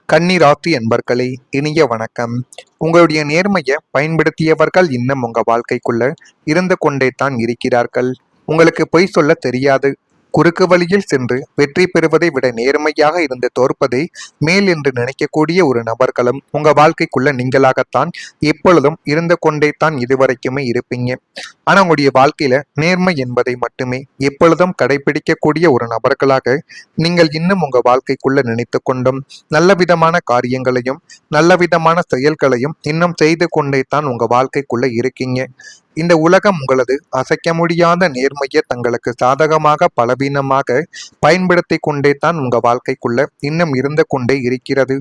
கன்னி ராசி என்பர்களே, இனிய வணக்கம். உங்களுடைய நேர்மையை பயன்படுத்தியவர்கள் இன்னும் உங்க வாழ்க்கைக்குள்ள இருந்து கொண்டே தான் இருக்கிறார்கள். உங்களுக்கு பொய் சொல்ல தெரியாது. குறுக்கு வழியில் சென்று வெற்றி பெறுவதை விட நேர்மையாக இருந்து தோற்பதை மேல் என்று நினைக்கக்கூடிய ஒரு நபர்களும் உங்க வாழ்க்கைக்குள்ள நீங்களாகத்தான் எப்பொழுதும் இருந்து கொண்டே தான் இதுவரைக்குமே இருப்பீங்க. ஆனா உங்களுடைய வாழ்க்கையில நேர்மை என்பதை மட்டுமே எப்பொழுதும் கடைபிடிக்கக்கூடிய ஒரு நபர்களாக நீங்கள் இன்னும் உங்க வாழ்க்கைக்குள்ள நினைத்து கொண்டும் நல்ல விதமான காரியங்களையும் நல்ல விதமான செயல்களையும் இன்னும் செய்து கொண்டே தான் உங்க வாழ்க்கைக்குள்ள இருக்கீங்க. இந்த உலகம் உங்களது அசைக்க முடியாத நேர்மையை தங்களுக்கு சாதகமாக பலவீனமாக பயன்படுத்தி கொண்டே தான் உங்க வாழ்க்கைக்குள்ள இன்னும் இருந்து கொண்டே இருக்கிறது.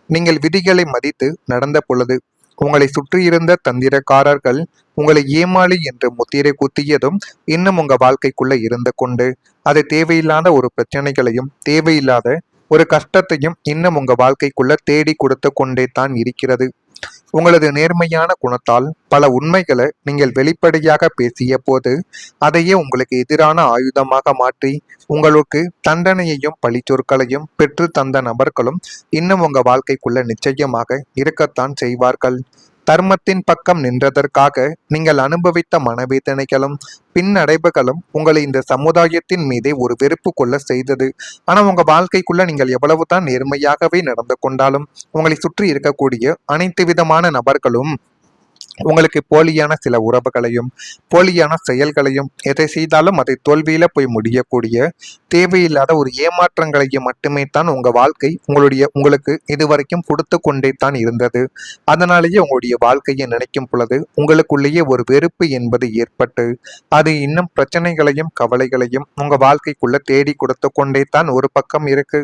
நீங்கள் விதிகளை மதித்து நடந்த பொழுது உங்களை சுற்றியிருந்த தந்திரக்காரர்கள் உங்களை ஏமாளி என்று முத்திரை குத்தியதும் இன்னும் உங்க வாழ்க்கைக்குள்ள இருந்து கொண்டு அது தேவையில்லாத ஒரு பிரச்சனைகளையும் தேவையில்லாத ஒரு கஷ்டத்தையும் இன்னும் உங்க வாழ்க்கைக்குள்ள தேடி கொடுத்து கொண்டே தான் இருக்கிறது. உங்களது நேர்மையான குணத்தால் பல உண்மைகளை நீங்கள் வெளிப்படையாக பேசிய போது அதையே உங்களுக்கு எதிரான ஆயுதமாக மாற்றி உங்களுக்கு தண்டனையையும் பழிச்சொற்களையும் பெற்று தந்த நபர்களும் இன்னும் உங்க வாழ்க்கைக்குள்ள நிச்சயமாக இருக்கத்தான் செய்வார்கள். தர்மத்தின் பக்கம் நின்றதற்காக நீங்கள் அனுபவித்த மனவேதனைகளும் பின்னடைவுகளும் உங்களை இந்த சமுதாயத்தின் மீதே ஒரு வெறுப்பு கொள்ள செய்தது. ஆனா உங்க வாழ்க்கைக்குள்ள நீங்கள் எவ்வளவுதான் நேர்மையாகவே நடந்து கொண்டாலும் உங்களை சுற்றி இருக்கக்கூடிய அனைத்து விதமான நபர்களும் உங்களுக்கு போலியான சில உறவுகளையும் போலியான செயல்களையும் எதை செய்தாலும் அதை தோல்வியில போய் முடியக்கூடிய தேவையில்லாத ஒரு ஏமாற்றங்களையும் மட்டுமே தான் உங்க வாழ்க்கை உங்களுக்கு இதுவரைக்கும் கொடுத்து கொண்டே தான் இருந்தது. அதனாலேயே உங்களுடைய வாழ்க்கையை நினைக்கும் பொழுது உங்களுக்குள்ளேயே ஒரு வெறுப்பு என்பது ஏற்பட்டு அது இன்னும் பிரச்சனைகளையும் கவலைகளையும் உங்க வாழ்க்கைக்குள்ள தேடி கொடுத்து கொண்டே தான் ஒரு பக்கம் இருக்கு.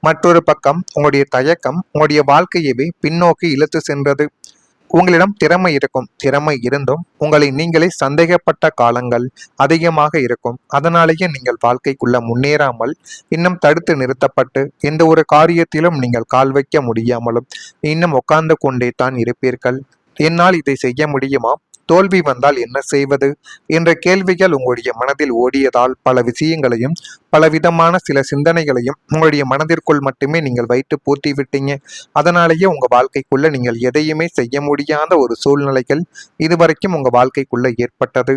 மற்றொரு பக்கம் உங்களுடைய தயக்கம் உங்களுடைய வாழ்க்கையவே பின்னோக்கி இழுத்து சென்றது. உங்களிடம் திறமை இருக்கும், திறமை இருந்தும் உங்களை நீங்களே சந்தேகப்பட்ட காலங்கள் அதிகமாக இருக்கும். அதனாலேயே நீங்கள் வாழ்க்கைக்குள்ள முன்னேறாமல் இன்னும் தடுத்து நிறுத்தப்பட்டு எந்த ஒரு காரியத்திலும் நீங்கள் கால் வைக்க முடியாமலும் இன்னும் உட்கார்ந்து கொண்டே தான் இருப்பீர்கள். என்னால் இதை செய்ய முடியுமா, தோல்வி வந்தால் என்ன செய்வது என்ற கேள்விகள் உங்களுடைய மனதில் ஓடியதால் பல விஷயங்களையும் பலவிதமான சில சிந்தனைகளையும் உங்களுடைய மனதிற்குள் மட்டுமே நீங்கள் வைத்து பூட்டி விட்டீங்க. அதனாலேயே உங்க வாழ்க்கைக்குள்ள நீங்கள் எதையுமே செய்ய முடியாத ஒரு சூழ்நிலைகள் இதுவரைக்கும் உங்க வாழ்க்கைக்குள்ள ஏற்பட்டது.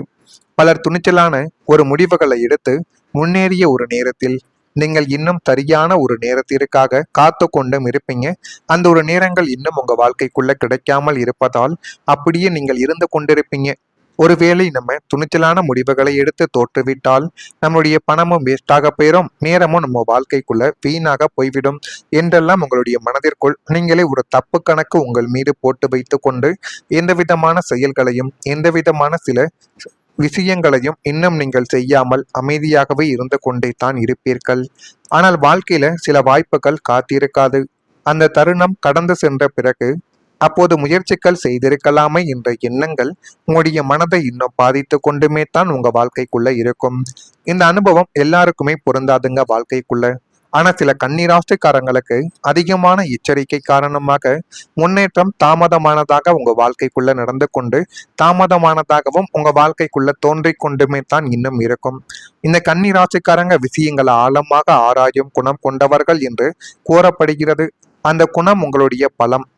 பலர் துணிச்சலான ஒரு முடிவுகளை எடுத்து முன்னேறிய ஒரு நேரத்தில் நீங்கள் இன்னும் சரியான ஒரு நேரத்திற்காக காத்து கொண்டும் இருப்பீங்க. அந்த ஒரு நேரங்கள் இன்னும் உங்க வாழ்க்கைக்குள்ள கிடைக்காமல் இருப்பதால் அப்படியே நீங்கள் இருந்து கொண்டிருப்பீங்க. ஒருவேளை நம்ம துணிச்சலான முடிவுகளை எடுத்து தோற்றுவிட்டால் நம்மளுடைய பணமும் வேஸ்டாக போயிடும், நேரமும் நம்ம வாழ்க்கைக்குள்ள வீணாக போய்விடும் என்றெல்லாம் உங்களுடைய மனதிற்குள் நீங்களே ஒரு தப்பு கணக்கு உங்கள் மீது போட்டு வைத்து கொண்டு எந்த விதமான செயல்களையும் எந்த விதமான சில விஷயங்களையும் இன்னும் நீங்கள் செய்யாமல் அமைதியாகவே இருந்து கொண்டே தான் இருப்பீர்கள். ஆனால் வாழ்க்கையில சில வாய்ப்புகள் காத்திருக்காது. அந்த தருணம் கடந்து சென்ற பிறகு அப்போது முயற்சிகள் செய்திருக்கலாமே என்ற எண்ணங்கள் உங்களுடைய மனதை இன்னும் பாதித்து கொண்டுமே தான் உங்க வாழ்க்கைக்குள்ள இருக்கும். இந்த அனுபவம் எல்லாருக்குமே பொருந்தாதுங்க வாழ்க்கைக்குள்ள. ஆனா சில கன்னிராசிக்காரங்களுக்கு அதிகமான எச்சரிக்கை காரணமாக முன்னேற்றம் தாமதமானதாக உங்க வாழ்க்கைக்குள்ள நடந்து கொண்டு தாமதமானதாகவும் உங்க வாழ்க்கைக்குள்ள தோன்றிக் கொண்டுமே தான் இன்னும் இருக்கும். இந்த கன்னிராசிக்காரங்க விஷயங்களை ஆழமாக ஆராயும் குணம் கொண்டவர்கள் என்று கூறப்படுகிறது. அந்த குணம் உங்களுடைய பலம்.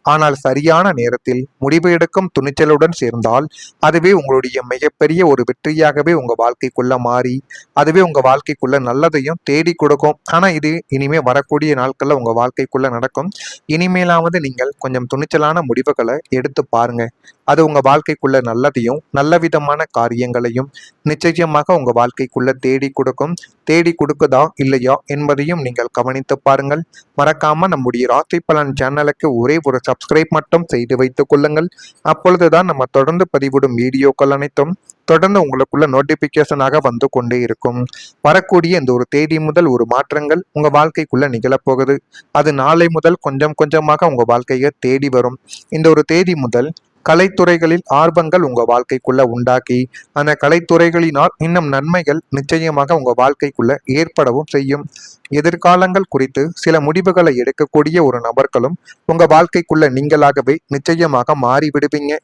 ஆனால் சரியான நேரத்தில் முடிவு எடுக்கும் துணிச்சலுடன் சேர்ந்தால் அதுவே உங்களுடைய மிகப்பெரிய ஒரு வெற்றியாகவே உங்க வாழ்க்கைக்குள்ள மாறி அதுவே உங்க வாழ்க்கைக்குள்ள நல்லதையும் தேடி கொடுக்கும். ஆனா இது இனிமே வரக்கூடிய நாட்கள்ல உங்க வாழ்க்கைக்குள்ள நடக்கும். இனிமேலாவது நீங்கள் கொஞ்சம் துணிச்சலான முடிவுகளை எடுத்து பாருங்க. அது உங்க வாழ்க்கைக்குள்ள நல்லதையும் நல்ல விதமான காரியங்களையும் நிச்சயமாக உங்க வாழ்க்கைக்குள்ள தேடி கொடுக்கும். தேடி கொடுக்குதா இல்லையா என்பதையும் நீங்கள் கவனித்து பாருங்கள். மறக்காம நம்முடைய ராசி பலன் சேனலுக்கு ஒரே ஒரு சப்ஸ்கிரைப் மட்டும் செய்து வைத்துக் கொள்ளுங்கள். அப்பொழுதுதான் நம்ம தொடர்ந்து பதிவிடும் வீடியோக்கள் அனைத்தும் தொடர்ந்து உங்களுக்குள்ள நோட்டிபிகேஷனாக வந்து கொண்டே இருக்கும். வரக்கூடிய இந்த ஒரு தேதி முதல் ஒரு மாற்றங்கள் உங்க வாழ்க்கைக்குள்ள நிகழப்போகுது. அது நாளை முதல் கொஞ்சம் கொஞ்சமாக உங்க வாழ்க்கையை தேடி வரும். இந்த ஒரு தேதி முதல் கலைத்துறைகளில் ஆர்வங்கள் உங்க வாழ்க்கைக்குள்ள உண்டாக்கி அந்த கலைத்துறைகளினால் இன்னும் நன்மைகள் நிச்சயமாக உங்க வாழ்க்கைக்குள்ள ஏற்படவும் செய்யும். எதிர்காலங்கள் குறித்து சில முடிவுகளை எடுக்கக்கூடிய ஒரு நபர்களும் உங்க வாழ்க்கைக்குள்ள நீங்களாகவே நிச்சயமாக மாறிவிடுவீங்க.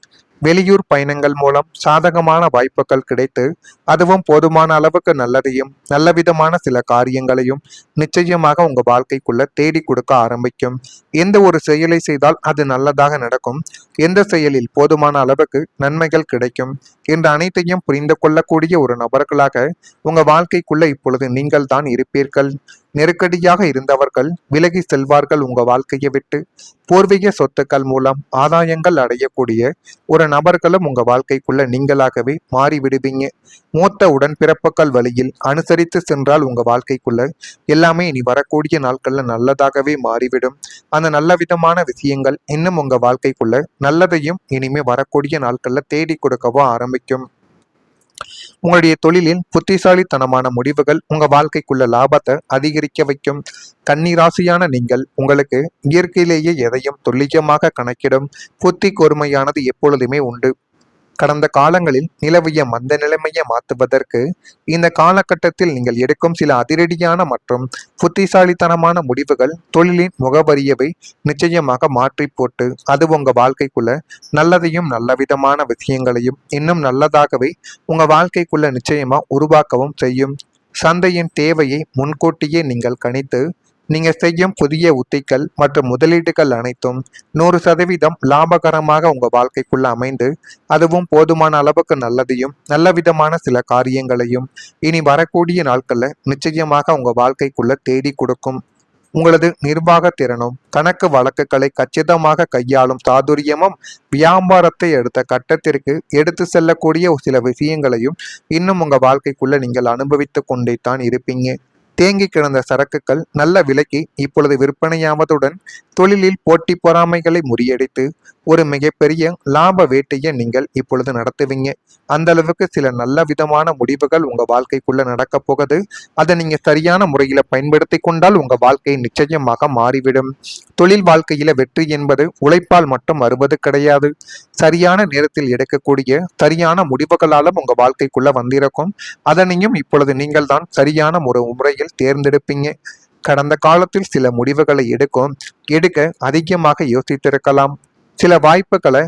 வெளியூர் பயணங்கள் மூலம் சாதகமான வாய்ப்புகள் கிடைத்து அதுவும் போதுமான அளவுக்கு நல்லதையும் நல்ல விதமான சில காரியங்களையும் நிச்சயமாக உங்க வாழ்க்கைக்குள்ள தேடி கொடுக்க ஆரம்பிக்கும். எந்த ஒரு செயலை செய்தால் அது நல்லதாக நடக்கும், எந்த செயலில் போதுமான அளவுக்கு நன்மைகள் கிடைக்கும் என்ற அனைத்தையும் புரிந்து கொள்ளக்கூடிய ஒரு நபர்களாக உங்க வாழ்க்கைக்குள்ள இப்பொழுது நீங்கள் தான் இருப்பீர்கள். நெருக்கடியாக இருந்தவர்கள் விலகி செல்வார்கள் உங்க வாழ்க்கையை விட்டு. பூர்வீக சொத்துக்கள் மூலம் ஆதாயங்கள் அடையக்கூடிய ஒரு நபர்களும் உங்க வாழ்க்கைக்குள்ள நீங்களாகவே மாறிவிடுவீங்க. மூத்த உடன்பிறப்புகள் வழியில் அனுசரித்து சென்றால் உங்க வாழ்க்கைக்குள்ள எல்லாமே இனி வரக்கூடிய நாட்கள்ல நல்லதாகவே மாறிவிடும். அந்த நல்ல விதமான விஷயங்கள் இன்னும் உங்க வாழ்க்கைக்குள்ள நல்லதையும் இனிமே வரக்கூடிய நாட்கள்ல தேடி கொடுக்கவும் ஆரம்பிக்கும். உங்களுடைய தொழிலில் புத்திசாலித்தனமான முடிவுகள் உங்க வாழ்க்கைக்குள்ள லாபத்தை அதிகரிக்க வைக்கும். கன்னிராசியான நீங்கள் உங்களுக்கு இயற்கையிலேயே எதையும் துல்லியமாக கணக்கிடும் புத்தி கூர்மையானது எப்பொழுதுமே உண்டு. கடந்த காலங்களில் நிலவிய மந்த நிலைமையை மாற்றுவதற்கு இந்த காலகட்டத்தில் நீங்கள் எடுக்கும் சில அதிரடியான மற்றும் புத்திசாலித்தனமான முடிவுகள் தொழிலின் முகவரியவை நிச்சயமாக மாற்றி போட்டு அது உங்க வாழ்க்கைக்குள்ள நல்லதையும் நல்ல விதமான விஷயங்களையும் இன்னும் நல்லதாகவே உங்க வாழ்க்கைக்குள்ள நிச்சயமா உருவாக்கவும் செய்யும். சந்தையின் தேவையை முன்கூட்டியே நீங்கள் கணித்து நீங்க செய்யும் புதிய உத்திகள் மற்றும் முதலீடுகள் அனைத்தும் 100% லாபகரமாக உங்க வாழ்க்கைக்குள்ள அமைந்து அதுவும் போதுமான அளவுக்கு நல்லதையும் நல்ல விதமான சில காரியங்களையும் இனி வரக்கூடிய நாட்கள்ல நிச்சயமாக உங்க வாழ்க்கைக்குள்ள தேடி கொடுக்கும். உங்களது நிர்வாக திறனும் கணக்கு வழக்குகளை கச்சிதமாக கையாளும் சாதுரியமும் வியாபாரத்தை எடுத்த கட்டத்திற்கு எடுத்து செல்லக்கூடிய சில விஷயங்களையும் இன்னும் உங்க வாழ்க்கைக்குள்ள நீங்கள் அனுபவித்து கொண்டே தான் இருப்பீங்க. தேங்கி கிடந்த சரக்குகள் நல்ல விலைக்கு இப்பொழுது விற்பனையாவதுடன் தொழிலில் போட்டி பொறாமைகளை முறியடித்து ஒரு மிகப்பெரிய லாப வேட்டையை நீங்கள் இப்பொழுது நடத்துவீங்க. அந்த அளவுக்கு சில நல்ல விதமான முடிவுகள் உங்க வாழ்க்கைக்குள்ள நடக்க போகுது. அதை நீங்க சரியான முறையில பயன்படுத்தி கொண்டால் உங்க வாழ்க்கை நிச்சயமாக மாறிவிடும். தொழில் வாழ்க்கையில வெற்றி என்பது உழைப்பால் மட்டும் வருவது கிடையாது, சரியான நேரத்தில் எடுக்கக்கூடிய சரியான முடிவுகளாலும் உங்க வாழ்க்கைக்குள்ள வந்திருக்கும். அதனையும் இப்பொழுது நீங்கள் தான் சரியான முறையில் தேர்ந்தெடுப்பீங்க. கடந்த காலத்தில் சில முடிவுகளை எடுக்க அதிகமாக யோசித்திருக்கலாம். சில வாய்ப்புகளை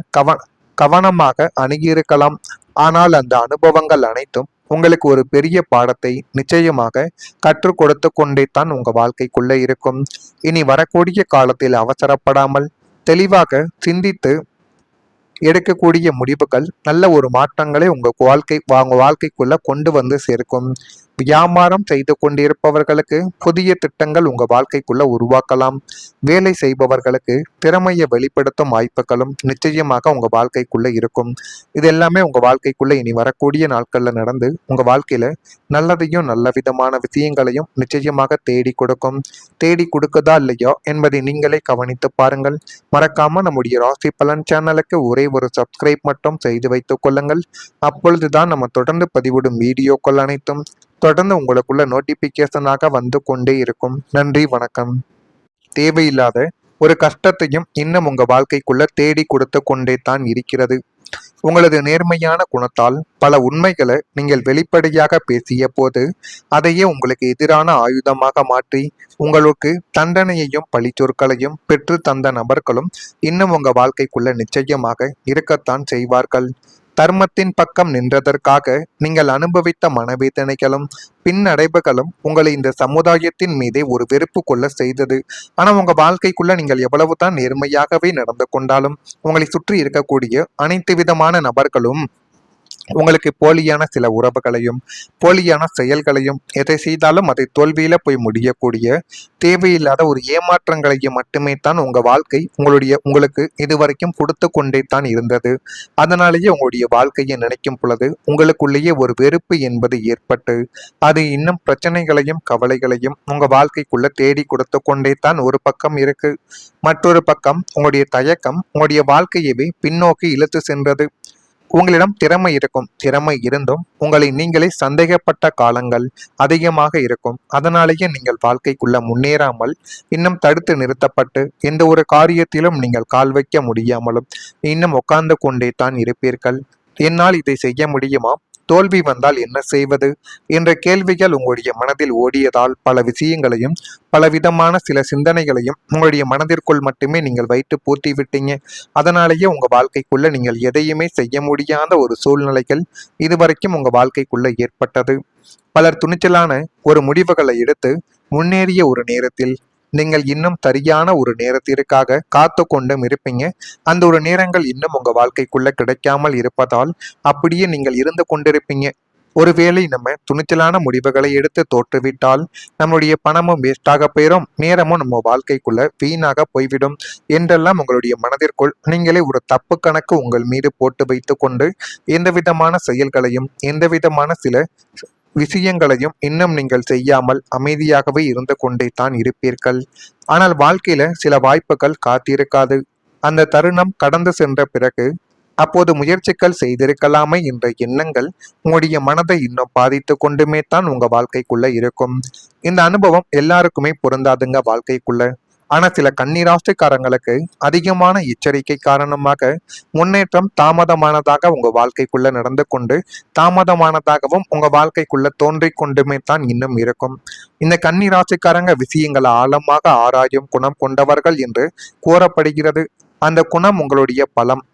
கவனமாக அணுகியிருக்கலாம். ஆனால் அந்த அனுபவங்கள் அனைத்தும் உங்களுக்கு ஒரு பெரிய பாடத்தை நிச்சயமாக கற்றுக் கொடுத்து கொண்டே தான் உங்க வாழ்க்கைக்குள்ள இருக்கும். இனி வரக்கூடிய காலத்தில் அவசரப்படாமல் தெளிவாக சிந்தித்து எடுக்கக்கூடிய முடிவுகள் நல்ல ஒரு மாற்றங்களை உங்க வாழ்க்கைக்குள்ள கொண்டு வந்து சேர்க்கும். வியாபாரம் செய்து கொண்டிருப்பவர்களுக்கு புதிய திட்டங்கள் உங்க வாழ்க்கைக்குள்ள உருவாக்கலாம். வேலை செய்பவர்களுக்கு திறமையை வெளிப்படுத்தும் வாய்ப்புகளும் நிச்சயமாக உங்க வாழ்க்கைக்குள்ள இருக்கும். இது எல்லாமே உங்க வாழ்க்கைக்குள்ள இனி வரக்கூடிய நாட்கள்ல நடந்து உங்க வாழ்க்கையில நல்லதையும் நல்ல விதமான விஷயங்களையும் நிச்சயமாக தேடி கொடுக்கும். தேடி கொடுக்குதா இல்லையோ என்பதை நீங்களே கவனித்து பாருங்கள். மறக்காம நம்முடைய ராசி பலன் சேனலுக்கு ஒரே ஒரு சப்ஸ்கிரைப் மட்டும் செய்து வைத்துக் கொள்ளுங்கள். அப்பொழுதுதான் நம்ம தொடர்ந்து பதிவிடும் வீடியோக்கள் அனைத்தும் தொடர்ந்து உங்களுக்குள்ள நோட்டிபிகேஷனாக வந்து கொண்டே இருக்கும். நன்றி, வணக்கம். தேவையில்லாத ஒரு கஷ்டத்தையும் இன்னும் உங்க வாழ்க்கைக்குள்ள தேடி கொடுத்து கொண்டே தான் இருக்கிறது. உங்களது நேர்மையான குணத்தால் பல உண்மைகளை நீங்கள் வெளிப்படையாக பேசிய போது அதையே உங்களுக்கு எதிரான ஆயுதமாக மாற்றி உங்களுக்கு தண்டனையையும் பழிச்சொற்களையும் பெற்று தந்த நபர்களும் இன்னும் உங்க வாழ்க்கைக்குள்ள நிச்சயமாக இருக்கத்தான் செய்வார்கள். தர்மத்தின் பக்கம் நின்றதற்காக நீங்கள் அனுபவித்த மனவேதனைகளும் பின்னடைவுகளும் உங்களை இந்த சமுதாயத்தின் மீதே ஒரு வெறுப்பு கொள்ள செய்தது. ஆனா உங்க வாழ்க்கைக்குள்ள நீங்கள் எவ்வளவுதான் நேர்மையாகவே நடந்து கொண்டாலும் உங்களை சுற்றி இருக்கக்கூடிய அனைத்து விதமான நபர்களும் உங்களுக்கு போலியான சில உறவுகளையும் போலியான செயல்களையும் எதை செய்தாலும் அதை தோல்வியில போய் முடியக்கூடிய தேவையில்லாத ஒரு ஏமாற்றங்களையும் மட்டுமே தான் உங்க வாழ்க்கை உங்களுக்கு இதுவரைக்கும் கொடுத்து கொண்டே தான் இருந்தது. அதனாலேயே உங்களுடைய வாழ்க்கையை நினைக்கும் பொழுது உங்களுக்குள்ளேயே ஒரு வெறுப்பு என்பது ஏற்பட்டு அது இன்னும் பிரச்சனைகளையும் கவலைகளையும் உங்க வாழ்க்கைக்குள்ள தேடி கொடுத்து கொண்டே தான் ஒரு பக்கம் இருக்கு. மற்றொரு பக்கம் உங்களுடைய தயக்கம் உங்களுடைய வாழ்க்கையவே பின்னோக்கி இழுத்து சென்றது. உங்களிடம் திறமை இருக்கும், திறமை இருந்தும் உங்களை நீங்களே சந்தேகப்பட்ட காலங்கள் அதிகமாக இருக்கும். அதனாலேயே நீங்கள் வாழ்க்கைக்குள்ள முன்னேறாமல் இன்னும் தடுத்து நிறுத்தப்பட்டு எந்த ஒரு காரியத்திலும் நீங்கள் கால் வைக்க முடியாமலும் இன்னும் உட்கார்ந்து கொண்டே தான் இருப்பீர்கள். என்னால் இதை செய்ய முடியுமா, தோல்வி வந்தால் என்ன செய்வது என்ற கேள்விகள் உங்களுடைய மனதில் ஓடியதால் பல விஷயங்களையும் பலவிதமான சில சிந்தனைகளையும் உங்களுடைய மனதிற்குள் மட்டுமே நீங்கள் வைத்து பூட்டி விட்டீங்க. அதனாலேயே உங்க வாழ்க்கைக்குள்ள நீங்கள் எதையுமே செய்ய முடியாத ஒரு சூழ்நிலைகள் இதுவரைக்கும் உங்க வாழ்க்கைக்குள்ள ஏற்பட்டது. பலர் துணிச்சலான ஒரு முடிவுகளை எடுத்து முன்னேறிய ஒரு நேரத்தில் நீங்கள் இன்னும் சரியான ஒரு நேரத்திற்காக காத்து கொண்டும் இருப்பீங்க. அந்த ஒரு நேரங்கள் இன்னும் உங்க வாழ்க்கைக்குள்ள கிடைக்காமல் இருப்பதால் அப்படியே நீங்கள் இருந்து கொண்டிருப்பீங்க. ஒருவேளை நம்ம துணிச்சலான முடிவுகளை எடுத்து தோற்றுவிட்டால் நம்மளுடைய பணமும் வேஸ்டாக போயிடும், நேரமும் நம்ம வாழ்க்கைக்குள்ள வீணாக போய்விடும் என்றெல்லாம் உங்களுடைய மனதிற்குள் நீங்களே ஒரு தப்பு கணக்கு உங்கள் மீது போட்டு வைத்து கொண்டு எந்த விதமான செயல்களையும் எந்த விதமான சில விஷயங்களையும் இன்னும் நீங்கள் செய்யாமல் அமைதியாகவே இருந்து கொண்டே தான் இருப்பீர்கள். ஆனால் வாழ்க்கையில சில வாய்ப்புகள் காத்திருக்காது. அந்த தருணம் கடந்து சென்ற பிறகு அப்போது முயற்சிகள் செய்திருக்கலாமே என்ற எண்ணங்கள் உங்களுடைய மனதை இன்னும் பாதித்து கொண்டுமே தான் உங்க வாழ்க்கைக்குள்ள இருக்கும். இந்த அனுபவம் எல்லாருக்குமே பொருந்தாதுங்க வாழ்க்கைக்குள்ள. ஆனா சில கன்னிராசிக்காரங்களுக்கு அதிகமான எச்சரிக்கை காரணமாக முன்னேற்றம் தாமதமானதாக உங்க வாழ்க்கைக்குள்ள நடந்து கொண்டு தாமதமானதாகவும் உங்க வாழ்க்கைக்குள்ள தோன்றிக் கொண்டுமே தான் இன்னும் இருக்கும். இந்த கன்னிராசிக்காரங்க விஷயங்களை ஆழமாக ஆராயும் குணம் கொண்டவர்கள் என்று கூறப்படுகிறது. அந்த குணம் உங்களுடைய பலம்.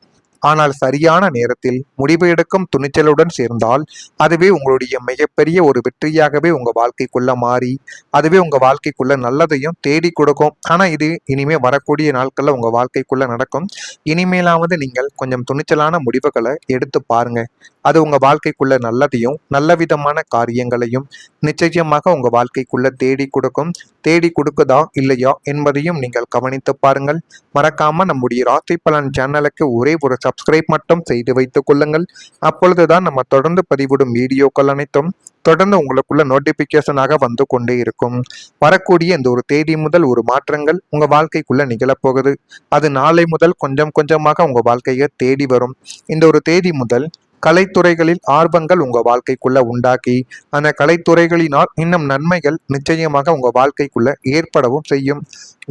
ஆனால் சரியான நேரத்தில் முடிவு எடுக்கும் துணிச்சலுடன் சேர்ந்தால் அதுவே உங்களுடைய மிகப்பெரிய ஒரு வெற்றியாகவே உங்க வாழ்க்கைக்குள்ள மாறி அதுவே உங்க வாழ்க்கைக்குள்ள நல்லதையும் தேடி கொடுக்கும். ஆனா இது இனிமே வரக்கூடிய நாட்கள்ல உங்க வாழ்க்கைக்குள்ள நடக்கும். இனிமேலாவது நீங்கள் கொஞ்சம் துணிச்சலான முடிவுகளை எடுத்து பாருங்க. அது உங்க வாழ்க்கைக்குள்ள நல்லதையும் நல்ல விதமான காரியங்களையும் நிச்சயமாக உங்க வாழ்க்கைக்குள்ள தேடி கொடுக்கும். தேடி கொடுக்குதா இல்லையா என்பதையும் நீங்கள் கவனித்து பாருங்கள். மறக்காம நம்முடைய ராசி பலன் சேனலுக்கு ஒரே ஒரு சப்ஸ்கிரைப் மட்டும் செய்து வைத்துக் கொள்ளுங்கள். அப்பொழுதுதான் நம்ம தொடர்ந்து பதிவிடும் வீடியோக்கள் அனைத்தும் தொடர்ந்து உங்களுக்குள்ள நோட்டிபிகேஷனாக வந்து கொண்டே இருக்கும். வரக்கூடிய இந்த ஒரு தேதி முதல் ஒரு மாற்றங்கள் உங்க வாழ்க்கைக்குள்ள நிகழப்போகுது. அது நாளை முதல் கொஞ்சம் கொஞ்சமாக உங்க வாழ்க்கையை தேடி வரும். இந்த ஒரு தேதி முதல் கலைத்துறைகளில் ஆர்வங்கள் உங்க வாழ்க்கைக்குள்ள உண்டாக்கி அந்த கலைத்துறைகளினால் இன்னும் நன்மைகள் நிச்சயமாக உங்க வாழ்க்கைக்குள்ள ஏற்படவும் செய்யும்.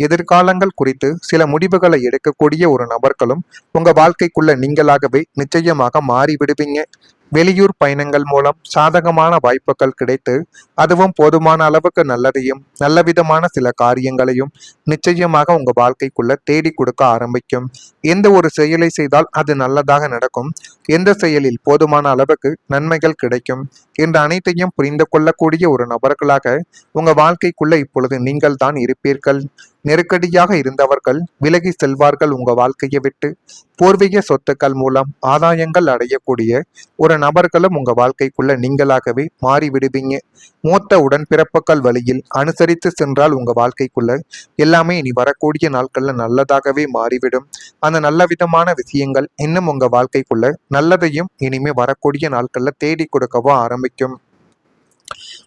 எதிர்காலங்கள் குறித்து சில முடிவுகளை எடுக்கக்கூடிய ஒரு நபர்களும் உங்க வாழ்க்கைக்குள்ள நீங்களாகவே நிச்சயமாக மாறிவிடுவீங்க. வெளியூர் பயணங்கள் மூலம் சாதகமான வாய்ப்புகள் கிடைத்து அதுவும் போதுமான அளவுக்கு நல்லதையும் நல்ல விதமான சில காரியங்களையும் நிச்சயமாக உங்க வாழ்க்கைக்குள்ள தேடி கொடுக்க ஆரம்பிக்கும். எந்த ஒரு செயலை செய்தால் அது நல்லதாக நடக்கும், எந்த செயலில் போதுமான அளவுக்கு நன்மைகள் கிடைக்கும் என்ற அனைத்தையும் புரிந்து கொள்ளக்கூடிய ஒரு நபர்களாக உங்க வாழ்க்கைக்குள்ள இப்பொழுது நீங்கள் தான் இருப்பீர்கள். நெருக்கடியாக இருந்தவர்கள் விலகி செல்வார்கள் உங்க வாழ்க்கையை விட்டு. பூர்வீக சொத்துக்கள் மூலம் ஆதாயங்கள் அடையக்கூடிய ஒரு நபர்களும் உங்க வாழ்க்கைக்குள்ள நீங்களாகவே மாறிவிடுவீங்க. மூத்த உடன்பிறப்புகள் வழியில் அனுசரித்து சென்றால் உங்க வாழ்க்கைக்குள்ள எல்லாமே இனி வரக்கூடிய நாட்கள்ல நல்லதாகவே மாறிவிடும். அந்த நல்ல விதமான விஷயங்கள் இன்னும் உங்க வாழ்க்கைக்குள்ள நல்லதையும் இனிமே வரக்கூடிய நாட்கள்ல தேடி கொடுக்கவும் ஆரம்பிக்கும்.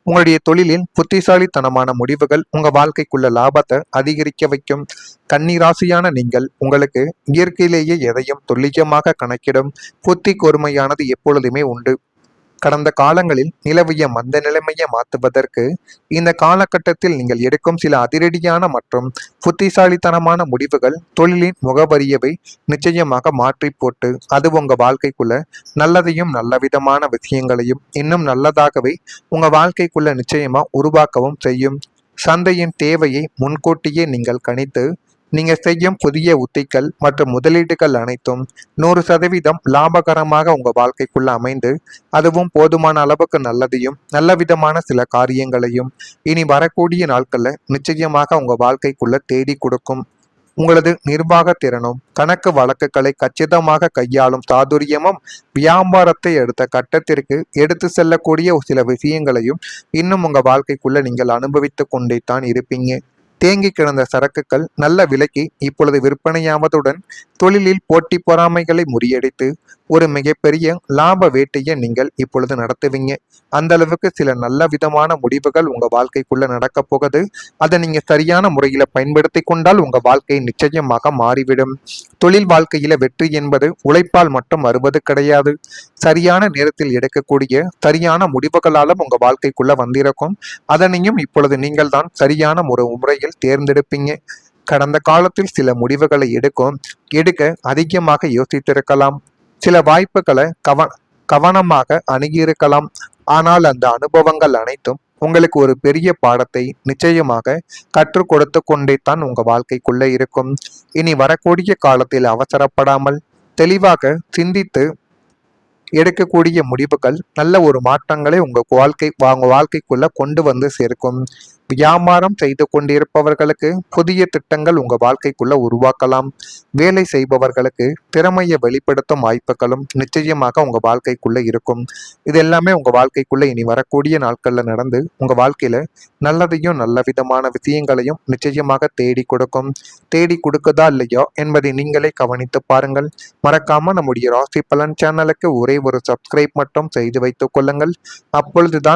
உங்களுடைய தொழிலில் புத்திசாலித்தனமான முடிவுகள் உங்க வாழ்க்கைக்குள்ள லாபத்தை அதிகரிக்க வைக்கும். கன்னிராசியான நீங்கள் உங்களுக்கு இயற்கையிலேயே எதையும் துல்லியமாக கணக்கிடும் புத்தி கூர்மையானது எப்பொழுதுமே உண்டு. கடந்த காலங்களில் நிலவிய மந்த நிலைமையை மாற்றுவதற்கு இந்த காலகட்டத்தில் நீங்கள் எடுக்கும் சில அதிரடியான மற்றும் புத்திசாலித்தனமான முடிவுகள் தொழிலின் முகவரியவை நிச்சயமாக மாற்றி போட்டு அது உங்க வாழ்க்கைக்குள்ள நல்லதையும் நல்ல விதமான விஷயங்களையும் இன்னும் நல்லதாகவே உங்க வாழ்க்கைக்குள்ள நிச்சயமா உருவாக்கவும் செய்யும். சந்தையின் தேவையை முன்கூட்டியே நீங்கள் கணித்து நீங்க செய்யும் புதிய உத்திகள் மற்றும் முதலீடுகள் அனைத்தும் 100% லாபகரமாக உங்க வாழ்க்கைக்குள்ள அமைந்து அதுவும் போதுமான அளவுக்கு நல்லதையும் நல்ல விதமான சில காரியங்களையும் இனி வரக்கூடிய நாட்கள்ல நிச்சயமாக உங்க வாழ்க்கைக்குள்ள தேடி கொடுக்கும். உங்களது நிர்வாக திறனும் கணக்கு வழக்குகளை கச்சிதமாக கையாளும் சாதுரியமும் வியாபாரத்தை அடுத்த கட்டத்திற்கு எடுத்து செல்லக்கூடிய சில விஷயங்களையும் இன்னும் உங்க வாழ்க்கைக்குள்ள நீங்கள் அனுபவித்து கொண்டே தான் இருப்பீங்க. தேங்கி கிடந்த சரக்குகள் நல்ல விலைக்கு இப்பொழுது விற்பனையாவதுடன் தொழிலில் போட்டி பொறாமைகளை முறியடித்து ஒரு மிகப்பெரிய லாப வேட்டையை நீங்கள் இப்பொழுது நடத்துவீங்க. அந்த அளவுக்கு சில நல்ல விதமான முடிவுகள் உங்க வாழ்க்கைக்குள்ள நடக்க போகுது. அதை நீங்க சரியான முறையில பயன்படுத்தி கொண்டால் உங்க வாழ்க்கை நிச்சயமாக மாறிவிடும். தொழில் வாழ்க்கையில வெற்றி என்பது உழைப்பால் மட்டும் வருவது கிடையாது. சரியான நேரத்தில் எடுக்கக்கூடிய சரியான முடிவுகளாலும் உங்க வாழ்க்கைக்குள்ள வந்திருக்கும். அதனையும் இப்பொழுது நீங்கள் தான் சரியான முறையில் தேர்ந்தெடுப்பீங்க. கடந்த காலத்தில் சில முடிவுகளை எடுக்க அதிகமாக யோசித்திருக்கலாம். சில வாய்ப்புகளை கவனமாக அணுகியிருக்கலாம். ஆனால் அந்த அனுபவங்கள் அனைத்தும் உங்களுக்கு ஒரு பெரிய பாடத்தை நிச்சயமாக கற்றுக் கொடுத்து கொண்டே தான் உங்க வாழ்க்கைக்குள்ள இருக்கும். இனி வரக்கூடிய காலத்தில் அவசரப்படாமல் தெளிவாக சிந்தித்து எடுக்கக்கூடிய முடிவுகள் நல்ல ஒரு மாற்றங்களை உங்க வாழ்க்கைக்குள்ள கொண்டு வந்து சேர்க்கும். வியாபாரம் செய்து கொண்டிருப்பவர்களுக்கு புதிய திட்டங்கள் உங்க வாழ்க்கைக்குள்ள உருவாக்கலாம். வேலை செய்பவர்களுக்கு திறமையை வெளிப்படுத்தும் வாய்ப்புகளும் நிச்சயமாக உங்க வாழ்க்கைக்குள்ள இருக்கும். இது எல்லாமே உங்க வாழ்க்கைக்குள்ள இனி வரக்கூடிய நாட்கள்ல நடந்து உங்க வாழ்க்கையில நல்லதையும் நல்ல விதமான விஷயங்களையும் நிச்சயமாக தேடி கொடுக்கும். தேடி கொடுக்குதா இல்லையோ என்பதை நீங்களே கவனித்து பாருங்கள். மறக்காம நம்முடைய ராசி பலன் சேனலுக்கு ஒரே ஒரு சப்ஸ்கிரைப் மட்டும் செய்து வைத்துக் கொள்ளுங்கள். அப்பொழுதுதான்